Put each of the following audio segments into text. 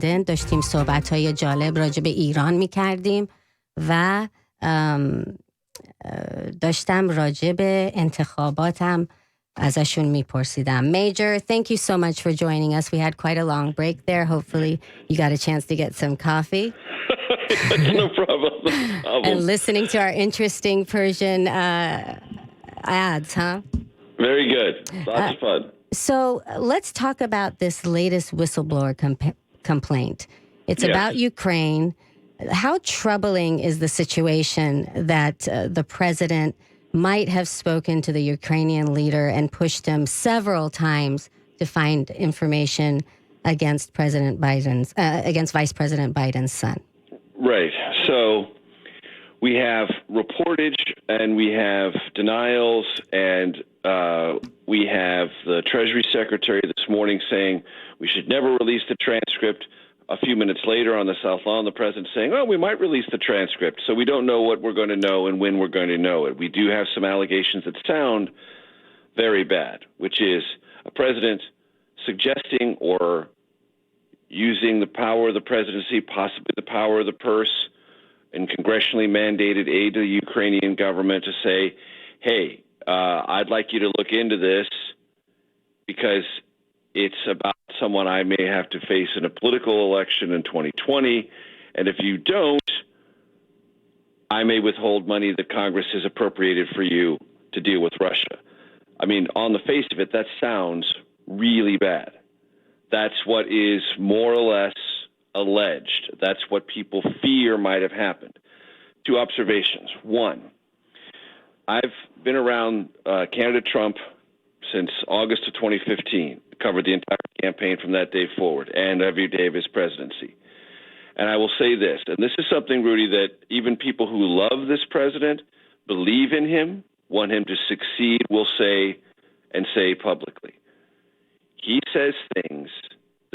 داشتیم صحبت‌های جالب راجع به ایران می‌کردیم و داشتم راجع به انتخاباتم ازشون میپرسیدم. Major, thank you so much for joining us. We had quite a long break there. Hopefully you got a chance to get some coffee. No problem. And listening to our interesting Persian ads, huh? Very good. Lots of fun. So let's talk about this latest whistleblower complaint. It's about Ukraine. How troubling is the situation that the president might have spoken to the Ukrainian leader and pushed him several times to find information against against Vice President Biden's son? Right. So we have reportage and we have denials, and we have the Treasury Secretary this morning saying we should never release the transcript. A few minutes later on the South Lawn, the president saying, oh, we might release the transcript, so we don't know what we're going to know and when we're going to know it. We do have some allegations that sound very bad, which is a president suggesting or using the power of the presidency, possibly the power of the purse, and congressionally mandated aid to the Ukrainian government to say, hey, I'd like you to look into this because it's about someone I may have to face in a political election in 2020, and if you don't, I may withhold money that Congress has appropriated for you to deal with Russia. I mean, on the face of it, that sounds really bad. That's what is more or less alleged. That's what people fear might have happened. Two observations. One, I've been around candidate Trump since August of 2015, covered the entire campaign from that day forward and every day of his presidency. And I will say this, and this is something, Rudy, that even people who love this president, believe in him, want him to succeed, will say and say publicly. He says things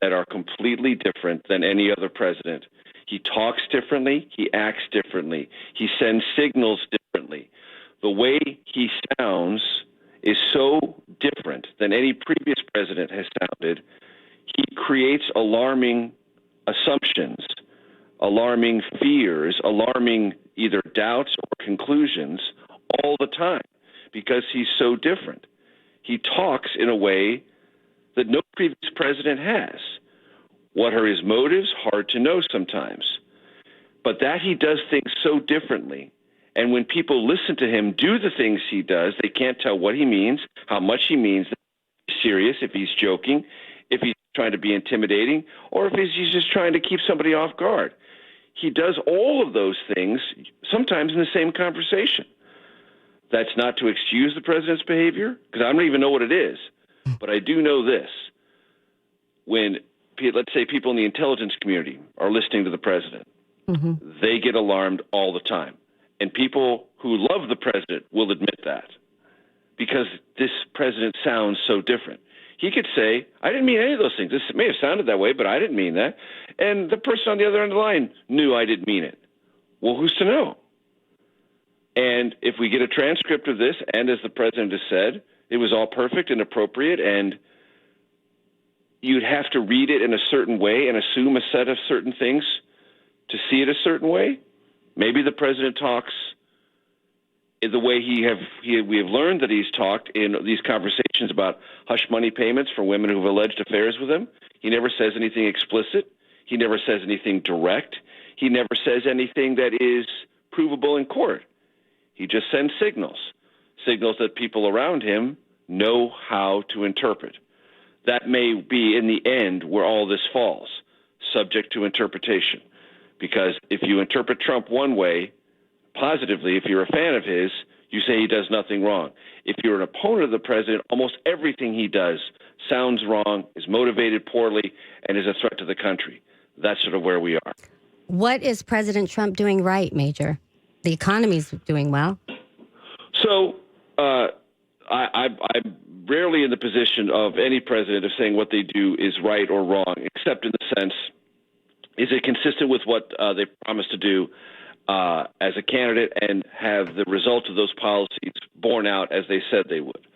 that are completely different than any other president. He talks differently. He acts differently. He sends signals differently. The way he sounds is so different than any previous president has sounded. He creates alarming assumptions, alarming fears, alarming either doubts or conclusions all the time because he's so different. He talks in a way that no previous president has. What are his motives? Hard to know sometimes. But that he does things so differently, and when people listen to him do the things he does, they can't tell what he means, how much he means, if he's serious, if he's joking, if he's trying to be intimidating, or if he's just trying to keep somebody off guard. He does all of those things, sometimes in the same conversation. That's not to excuse the president's behavior, because I don't even know what it is. But I do know this. When, let's say, people in the intelligence community are listening to the president, they get alarmed all the time. And people who love the president will admit that because this president sounds so different. He could say, I didn't mean any of those things. This may have sounded that way, but I didn't mean that. And the person on the other end of the line knew I didn't mean it. Well, who's to know? And if we get a transcript of this, and as the president has said, it was all perfect and appropriate, and you'd have to read it in a certain way and assume a set of certain things to see it a certain way. Maybe the president talks in the way we have learned that he's talked in these conversations about hush money payments for women who've alleged affairs with him. He never says anything explicit. He never says anything direct. He never says anything that is provable in court. He just sends signals that people around him know how to interpret. That may be in the end where all this falls, subject to interpretation. Because if you interpret Trump one way, positively, if you're a fan of his, you say he does nothing wrong. If you're an opponent of the president, almost everything he does sounds wrong, is motivated poorly, and is a threat to the country. That's sort of where we are. What is President Trump doing right, Major? The economy's doing well. So I'm rarely in the position of any president of saying what they do is right or wrong, except in the sense, is it consistent with what they promised to do as a candidate and have the results of those policies borne out as they said they would?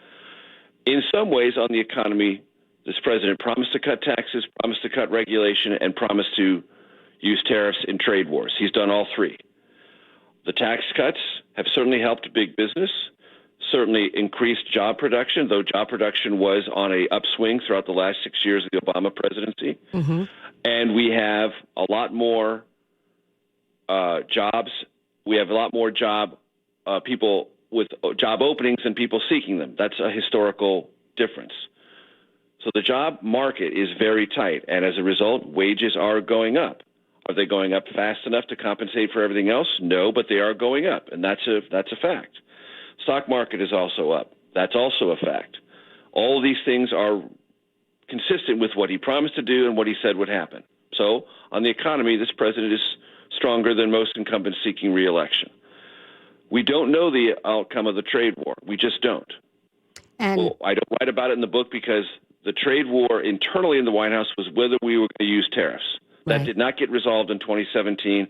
In some ways, on the economy, This president promised to cut taxes, promised to cut regulation, and promised to use tariffs in trade wars. He's done all three. The tax cuts have certainly helped big business, certainly increased job production, though job production was on a upswing throughout the last 6 years of the Obama presidency. Mm-hmm. And we have a lot more jobs. We have a lot more people with job openings than people seeking them. That's a historical difference. So the job market is very tight, and as a result, wages are going up. Are they going up fast enough to compensate for everything else? No, but they are going up, and that's a fact. Stock market is also up. That's also a fact. All of these things are consistent with what he promised to do and what he said would happen. So on the economy, this president is stronger than most incumbents seeking re-election. We don't know the outcome of the trade war. We just don't. And I don't write about it in the book because the trade war internally in the White House was whether we were going to use tariffs. That did not get resolved in 2017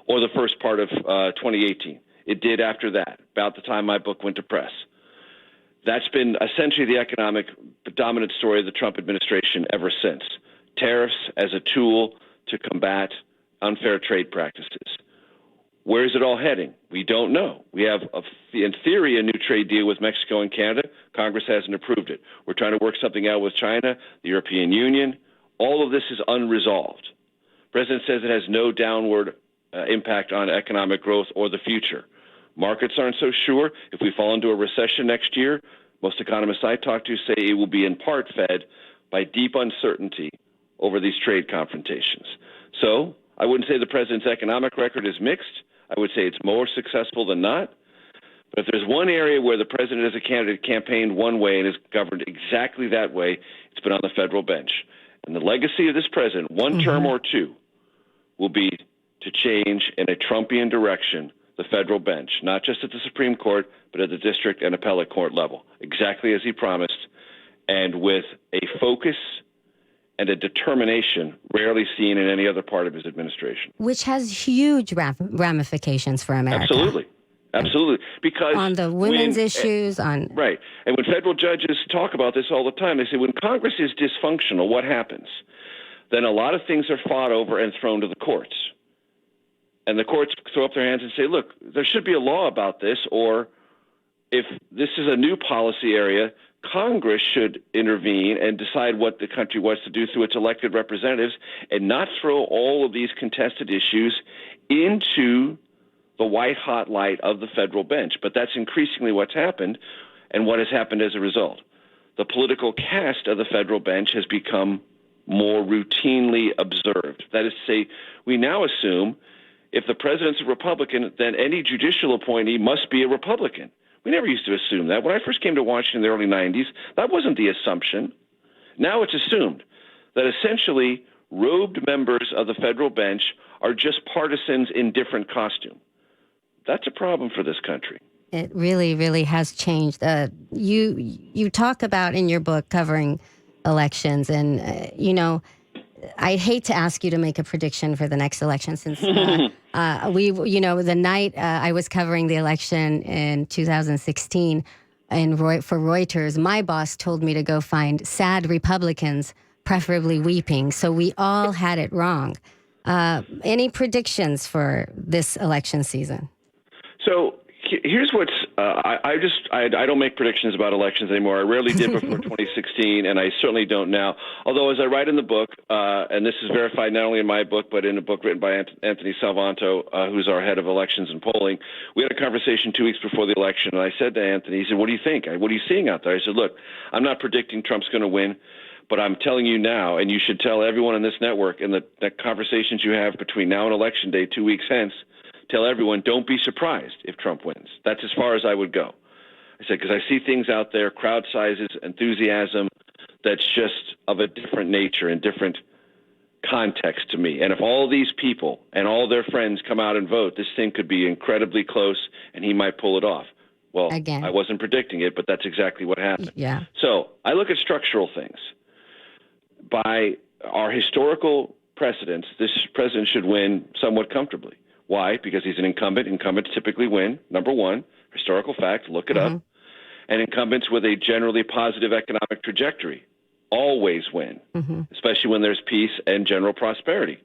or the first part of 2018. It did after that, about the time my book went to press. That's been essentially the economic dominant story of the Trump administration ever since. Tariffs as a tool to combat unfair trade practices. Where is it all heading? We don't know. We have, in theory, a new trade deal with Mexico and Canada. Congress hasn't approved it. We're trying to work something out with China, the European Union. All of this is unresolved. The president says it has no downward impact on economic growth or the future. Markets aren't so sure. If we fall into a recession next year, most economists I talk to say it will be in part fed by deep uncertainty over these trade confrontations. So I wouldn't say the president's economic record is mixed. I would say it's more successful than not. But if there's one area where the president as a candidate campaigned one way and is governed exactly that way, it's been on the federal bench. And the legacy of this president, one term or two, will be to change in a Trumpian direction the federal bench, not just at the Supreme Court, but at the district and appellate court level, exactly as he promised, and with a focus and a determination rarely seen in any other part of his administration. Which has huge ramifications for America. Absolutely. Absolutely. Because on the women's issues, Right. And when federal judges talk about this all the time, they say when Congress is dysfunctional, what happens? Then a lot of things are fought over and thrown to the courts. And the courts throw up their hands and say, look, there should be a law about this, or if this is a new policy area, Congress should intervene and decide what the country wants to do through its elected representatives and not throw all of these contested issues into the white-hot light of the federal bench. But that's increasingly what's happened and what has happened as a result. The political cast of the federal bench has become more routinely observed. That is to say, we now assume if the president's a Republican, then any judicial appointee must be a Republican. We never used to assume that. When I first came to Washington in the early 90s, that wasn't the assumption. Now it's assumed that essentially robed members of the federal bench are just partisans in different costume. That's a problem for this country. It really, really has changed. You talk about in your book covering elections, and I'd hate to ask you to make a prediction for the next election since the night I was covering the election in 2016 and for Reuters, my boss told me to go find sad Republicans, preferably weeping. So we all had it wrong. Any predictions for this election season? So here's what's I don't make predictions about elections anymore. I rarely did before 2016, and I certainly don't now. Although, as I write in the book, and this is verified not only in my book but in a book written by Anthony Salvanto, who's our head of elections and polling, we had a conversation 2 weeks before the election, and I said to Anthony, he said, "What do you think? What are you seeing out there?" I said, "Look, I'm not predicting Trump's going to win, but I'm telling you now, and you should tell everyone in this network in the conversations you have between now and Election Day 2 weeks hence." Tell everyone, don't be surprised if Trump wins. That's as far as I would go. I said, because I see things out there, crowd sizes, enthusiasm, that's just of a different nature and different context to me. And if all these people and all their friends come out and vote, this thing could be incredibly close and he might pull it off. Well, again, I wasn't predicting it, but that's exactly what happened. Yeah. So I look at structural things. By our historical precedents, this president should win somewhat comfortably. Why? Because he's an incumbent. Incumbents typically win. Number one, historical fact, look it up. And incumbents with a generally positive economic trajectory always win, especially when there's peace and general prosperity.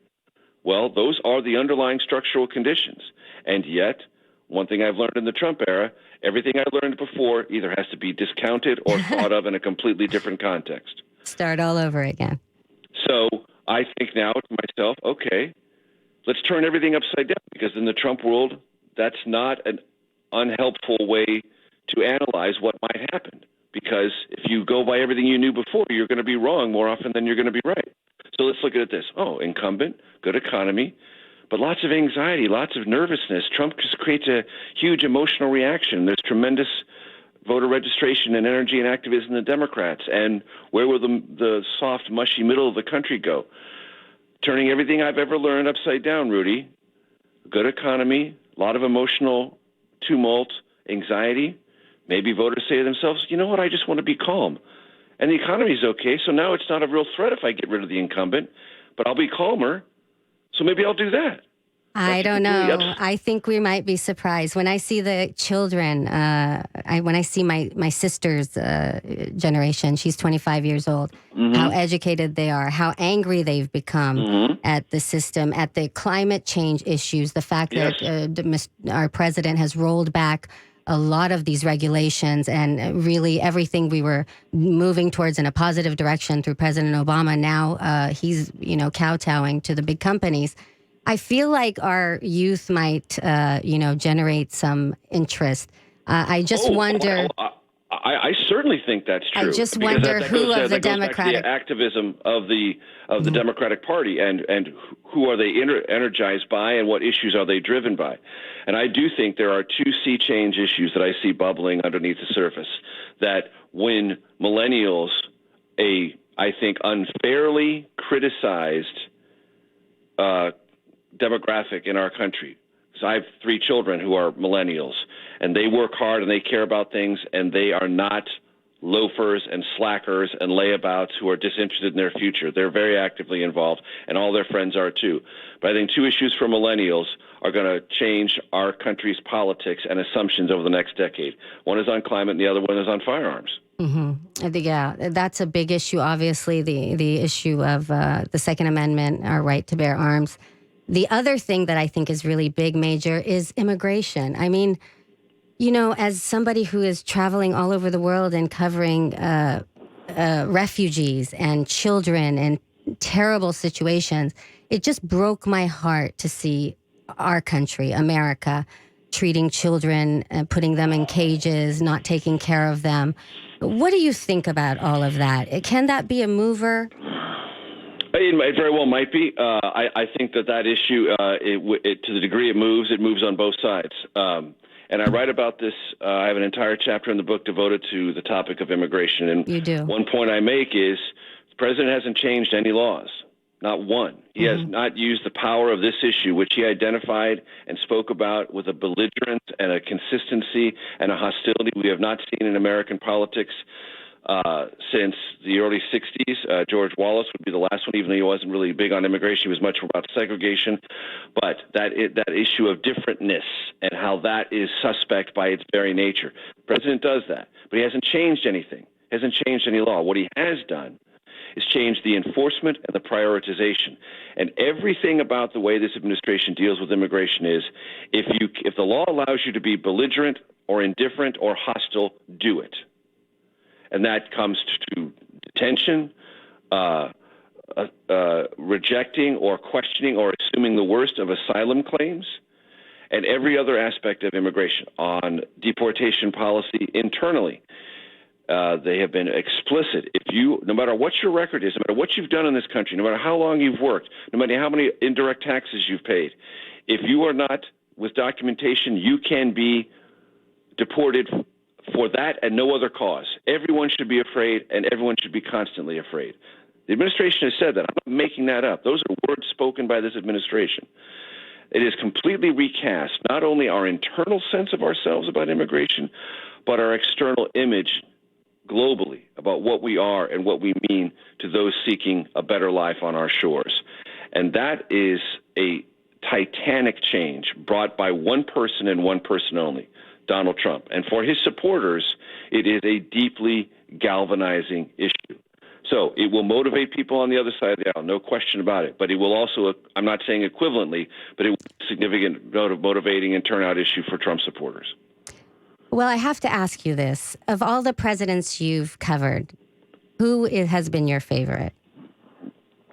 Well, those are the underlying structural conditions. And yet, one thing I've learned in the Trump era, everything I learned before either has to be discounted or thought of in a completely different context. Start all over again. So I think now to myself, okay, let's turn everything upside down, because in the Trump world, that's not an unhelpful way to analyze what might happen. Because if you go by everything you knew before, you're going to be wrong more often than you're going to be right. So let's look at this. Oh, incumbent, good economy, but lots of anxiety, lots of nervousness. Trump just creates a huge emotional reaction. There's tremendous voter registration and energy and activism in the Democrats. And where will the soft, mushy middle of the country go? Turning everything I've ever learned upside down, Rudy. Good economy, a lot of emotional tumult, anxiety. Maybe voters say to themselves, you know what, I just want to be calm. And the economy's okay, so now it's not a real threat if I get rid of the incumbent, but I'll be calmer, so maybe I'll do that. I don't know. I think we might be surprised. When I see the children, when I see my sister's generation, she's 25 years old, how educated they are, how angry they've become at the system, at the climate change issues, the fact that our president has rolled back a lot of these regulations, and really everything we were moving towards in a positive direction through President Obama. Now he's, kowtowing to the big companies. I feel like our youth might, generate some interest. I just wonder. I certainly think that's true. I just wonder who of the Democratic activism of the Democratic Party, and who are they energized by, and what issues are they driven by? And I do think there are two sea change issues that I see bubbling underneath the surface. That when millennials, I think unfairly criticized demographic in our country. So I have 3 children who are millennials, and they work hard and they care about things, and they are not loafers and slackers and layabouts who are disinterested in their future. They're very actively involved, and all their friends are too. But I think 2 issues for millennials are going to change our country's politics and assumptions over the next decade. One is on climate, and the other one is on firearms. Yeah, that's a big issue. Obviously, the issue of the Second Amendment, our right to bear arms. The other thing that I think is really big, Major, is immigration. I mean, as somebody who is traveling all over the world and covering refugees and children and terrible situations, it just broke my heart to see our country, America, treating children and putting them in cages, not taking care of them. What do you think about all of that? Can that be a mover? It very well might be. I think that issue, to the degree it moves on both sides. And I write about this. I have an entire chapter in the book devoted to the topic of immigration. And you do. One point I make is the president hasn't changed any laws, not one. He has not used the power of this issue, which he identified and spoke about with a belligerence and a consistency and a hostility we have not seen in American politics since the early 60s. George Wallace would be the last one, even though he wasn't really big on immigration. He was much more about segregation. But that issue of differentness and how that is suspect by its very nature. The president does that, but he hasn't changed anything, hasn't changed any law. What he has done is change the enforcement and the prioritization. And everything about the way this administration deals with immigration is, if the law allows you to be belligerent or indifferent or hostile, do it. And that comes to detention, rejecting or questioning or assuming the worst of asylum claims, and every other aspect of immigration. On deportation policy internally, they have been explicit. No matter what your record is, no matter what you've done in this country, no matter how long you've worked, no matter how many indirect taxes you've paid, if you are not with documentation, you can be deported for that and no other cause. Everyone should be afraid, and everyone should be constantly afraid. The administration has said that. I'm not making that up. Those are words spoken by this administration. It is completely recast not only our internal sense of ourselves about immigration, but our external image globally about what we are and what we mean to those seeking a better life on our shores. And that is a titanic change brought by one person and one person only, Donald Trump. And for his supporters, it is a deeply galvanizing issue. So it will motivate people on the other side of the aisle, no question about it. But it will also, I'm not saying equivalently, but it will be a significant motivating and turnout issue for Trump supporters. Well, I have to ask you this. Of all the presidents you've covered, who has been your favorite?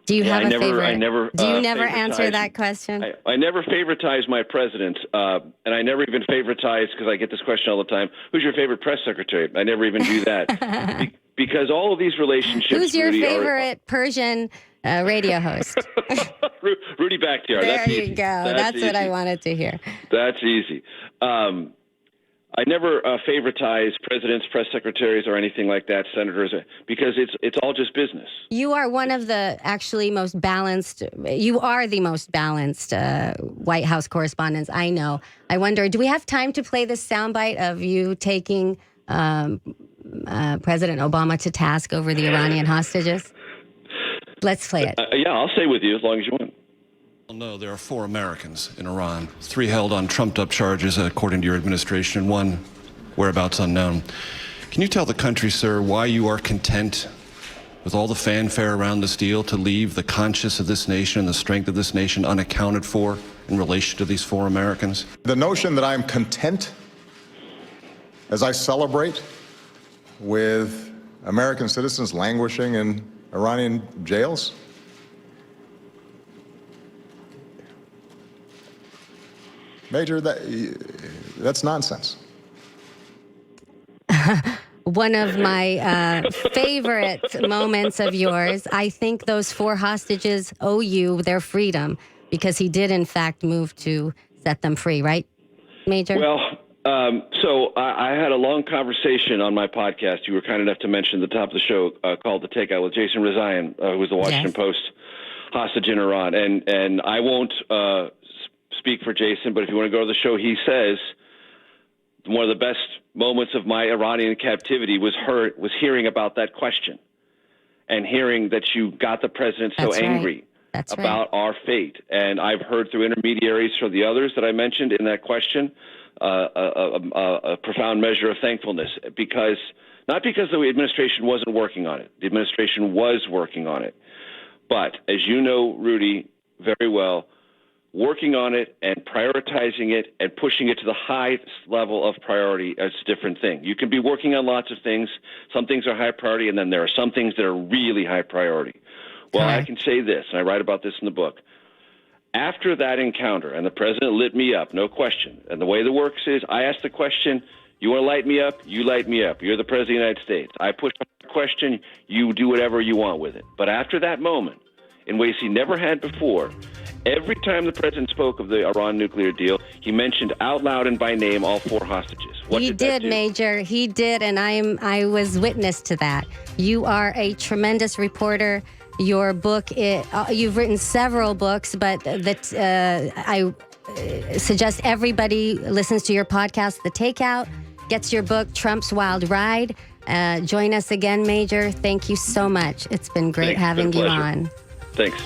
Do you have a favorite? Do you never answer that question? I never favoritize my presidents, and I never even favoritize, because I get this question all the time, who's your favorite press secretary? I never even do that. Because all of these relationships... Who's your favorite Persian radio host? Rudy Bakhtiar. There you go. That's what I wanted to hear. That's easy. I never favoritize presidents, press secretaries, or anything like that, senators, because it's all just business. You are one of the actually most balanced. You are the most balanced White House correspondents I know. I wonder, do we have time to play this soundbite of you taking President Obama to task over the Iranian hostages? Let's play it. Yeah, I'll stay with you as long as you want. No, there are 4 Americans in Iran, 3 held on trumped-up charges, according to your administration, and 1 whereabouts unknown. Can you tell the country, sir, why you are content with all the fanfare around this deal to leave the conscience of this nation and the strength of this nation unaccounted for in relation to these 4 Americans? The notion that I'm content as I celebrate with American citizens languishing in Iranian jails? Major, that's nonsense. One of my favorite moments of yours. I think those 4 hostages owe you their freedom because he did, in fact, move to set them free, right, Major? Well, so I had a long conversation on my podcast. You were kind enough to mention at the top of the show called The Takeout with Jason Rezaian, who was the Washington Post hostage in Iran. And I won't speak for Jason, but if you want to go to the show, he says one of the best moments of my Iranian captivity was hearing about that question and hearing that you got the president so angry about our fate. And I've heard through intermediaries for the others that I mentioned in that question a profound measure of thankfulness, not because the administration wasn't working on it. The administration was working on it. But as you know, Rudy, very well, working on it and prioritizing it and pushing it to the highest level of priority is a different thing. You can be working on lots of things. Some things are high priority, and then there are some things that are really high priority. Well, I can say this, and I write about this in the book. After that encounter, and the president lit me up, no question. And the way that works is I ask the question, you want to light me up? You light me up. You're the president of the United States. I push the question, you do whatever you want with it. But after that moment, in ways he never had before, every time the president spoke of the Iran nuclear deal, he mentioned out loud and by name all 4 hostages. He did, Major. He did, and I was witness to that. You are a tremendous reporter. Your book, you've written several books, but I suggest everybody listens to your podcast, The Takeout, gets your book, Trump's Wild Ride. Join us again, Major. Thank you so much. It's been great having you on. Thanks.